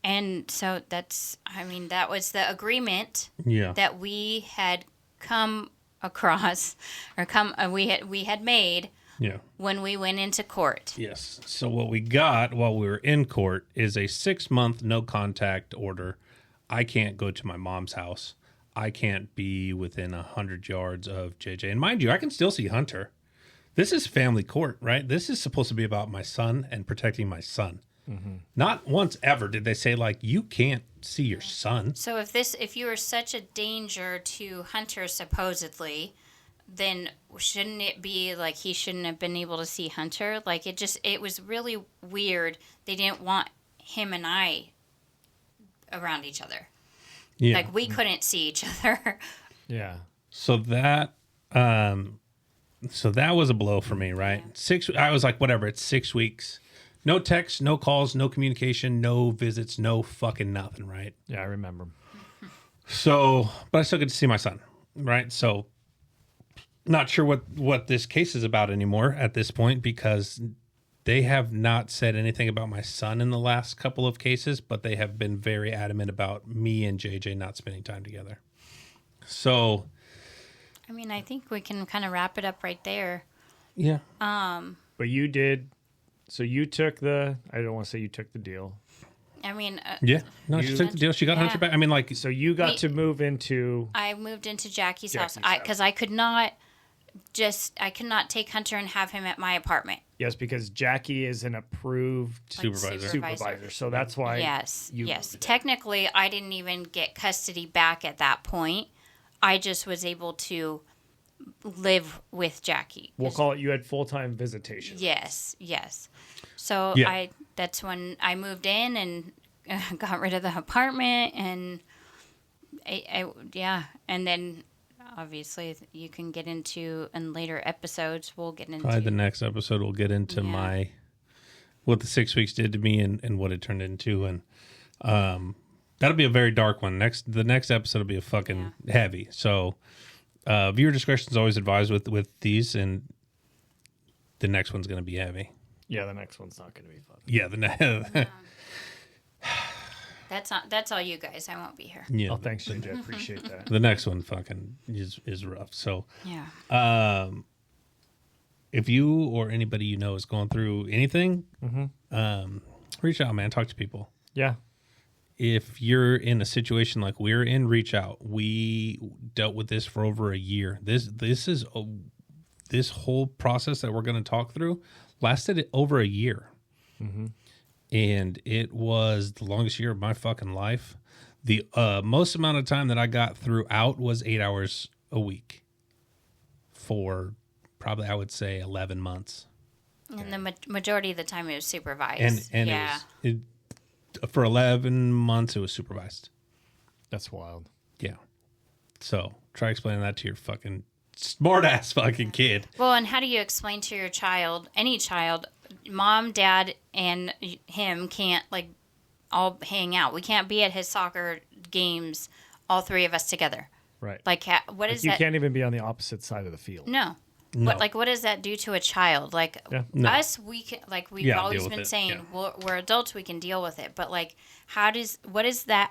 and so that was the agreement that we had come across or we had made when we went into court. Yes. So what we got while we were in court is a 6-month no contact order. I can't go to my mom's house. I can't be within 100 yards of JJ. And mind you, I can still see Hunter. This is family court, right? This is supposed to be about my son and protecting my son. Not once ever did they say, like, you can't see your son. So if you were such a danger to Hunter, supposedly, then shouldn't it be like he shouldn't have been able to see Hunter? Like, it was really weird. They didn't want him and I around each other. Yeah. Like, we couldn't see each other. Yeah. So that was a blow for me, right? I was like, whatever, it's 6 weeks. No texts, no calls, no communication, no visits, no fucking nothing, right? Yeah, I remember. So, but I still get to see my son, right? So, not sure what this case is about anymore at this point, because they have not said anything about my son in the last couple of cases, but they have been very adamant about me and JJ not spending time together. So, I mean, I think we can kind of wrap it up right there. yeah. But you did. So you took I don't want to say you took the deal. I mean, Yeah. No, she took the deal. She got Hunter back. I mean, like, So you got to move into. I moved into Jackie's house Jackie's house. because I could not take Hunter and have him at my apartment. Yes, because Jackie is an approved supervisor. So that's why. Yes. Technically, I didn't even get custody back at that point. I just was able to live with Jackie. We'll call it, you had full-time visitation. Yes. So Yeah. that's when I moved in and got rid of the apartment, and and then obviously you can get into in later episodes. We'll get into probably the next episode. We'll get into what the 6 weeks did to me and what it turned into, and that'll be a very dark one. The next episode will be a fucking heavy. So viewer discretion is always advised with these, and the next one's going to be heavy. Yeah, the next one's not going to be fun. Yeah, That's all you guys. I won't be here. yeah. Oh, thanks, JJ. I appreciate that. The next one fucking is rough. So Yeah. if you or anybody you know is going through anything, reach out, man. Talk to people. Yeah. If you're in a situation like we're in, reach out. We dealt with this for over a year. This whole process that we're going to talk through lasted over a year. And it was the longest year of my fucking life. The most amount of time that I got throughout was 8 hours a week for probably, I would say, 11 months. And the majority of the time it was supervised. And it was, for 11 months, it was supervised. That's wild. Yeah. So try explaining that to your fucking smart ass fucking kid. Well, and how do you explain to your child, any child, mom, dad, and him can't like all hang out? We can't be at his soccer games, all three of us together. Right. Like, what is You that? can't even be on the opposite side of the field. No. No. What does that do to a child? Like us, we can, like we've always been saying, we're adults, we can deal with it. But like, what does that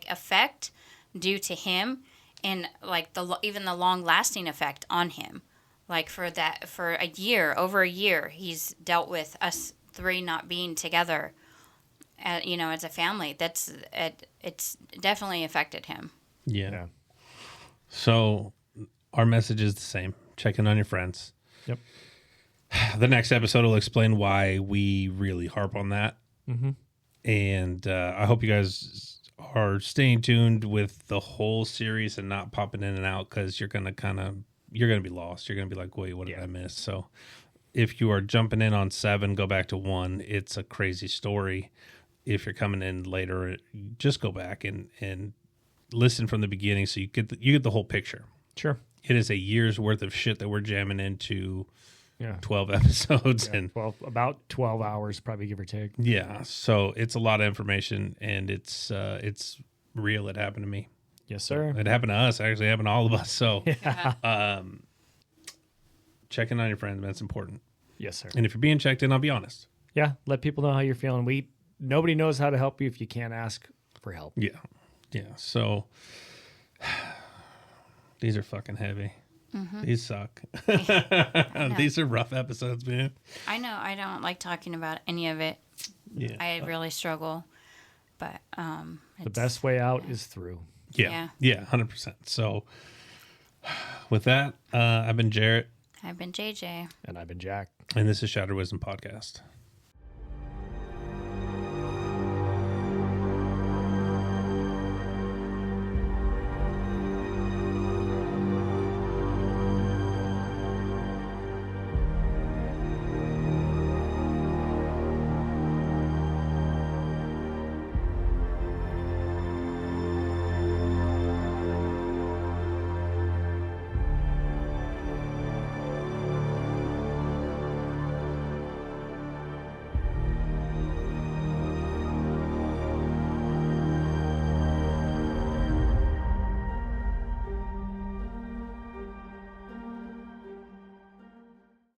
effect do to him, and like even the long lasting effect on him? Like for a year, over a year, he's dealt with us three not being together. As a family, it's definitely affected him. Yeah. So our message is the same. Check in on your friends. Yep. The next episode will explain why we really harp on that. And I hope you guys are staying tuned with the whole series and not popping in and out, because you're going to be lost. You're going to be like, wait, what did I miss? So if you are jumping in on 7, go back to 1. It's a crazy story. If you're coming in later, just go back and listen from the beginning so you get the whole picture. Sure. It is a year's worth of shit that we're jamming into 12 episodes. Yeah, and about 12 hours, probably, give or take. Yeah. So it's a lot of information, and it's real. It happened to me. Yes, sir. It happened to us. Actually, it happened to all of us. So checking on your friends, man, it's important. Yes, sir. And if you're being checked in, I'll be honest. Yeah. Let people know how you're feeling. Nobody knows how to help you if you can't ask for help. Yeah. Yeah. So these are fucking heavy. These suck. These are rough episodes, man. I know. I don't like talking about any of it. Yeah. I really struggle. But the best way out is through. Yeah. 100%. So with that, I've been Jerett. I've been JJ. And I've been Jack. And this is Shattered Wisdom Podcast.